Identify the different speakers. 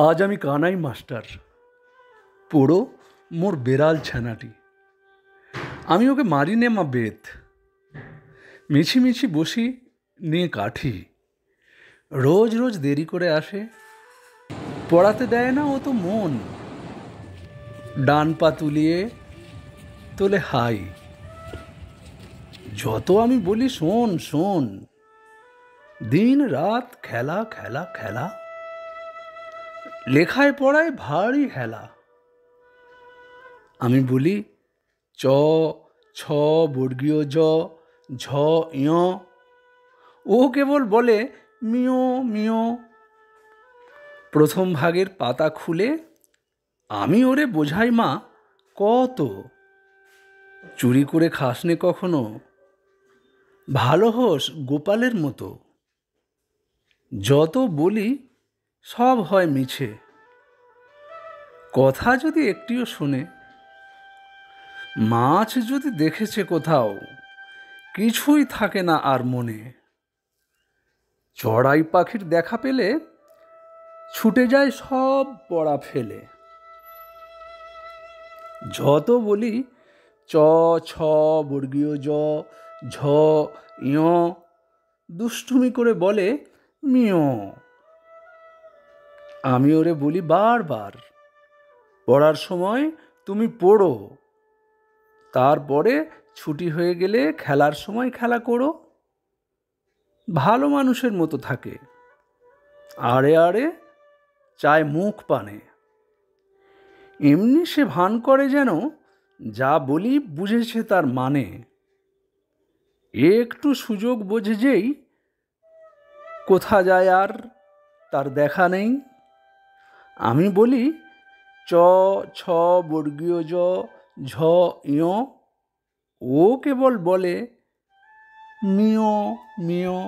Speaker 1: আজ আমি কানাই মাস্টার, পোড়ো মোর বেড়াল ছানাটি। আমি ওকে মারি নে মা বেত, মিছি মিছি বসি নিয়ে কাঠি। রোজ রোজ দেরি করে আসে, পড়াতে দেয় না ও তো মন। ডান পা তুলিয়ে তোলে হাই, যত আমি বলি শোন শোন। দিন রাত খেলা খেলা খেলা, লেখায় পড়ায় ভারী হেলা। আমি বলি চ ছ বর্গীয় জ ঝ ইয়, ও কেবল বলে মিও মিও। প্রথম ভাগের পাতা খুলে আমি ওরে বোঝাই মা কত। চুরি করে খাসনে কখনো, ভালো হোস গোপালের মতো। যত বলি সব হয় মিছে, কথা যদি একটিও শোনে। মাছ যদি দেখেছে কোথাও, কিছুই থাকে না আর মনে। চড়াই পাখির দেখা পেলে ছুটে যায় সব পড়া ফেলে। যত বলি চ ছ বর্গীয় জ ঝ ইয়, দুষ্টুমি করে বলে মিয়। আমি ওরে বলি বারবার, পড়ার সময় তুমি পড়ো, তারপরে ছুটি হয়ে গেলে খেলার সময় খেলা করো। ভালো মানুষের মতো থাকে, আড়ে আড়ে চায় মুখ পানে। এমনি সে ভান করে যেন যা বলি বুঝেছে তার মানে। একটু সুযোগ বোঝে যেই, কোথা যায় আর তার দেখা নেই। আমি বলি চ ছ বর্গীয় জ ঝ ইয়, ও কেবল বলে মিয় মিয়।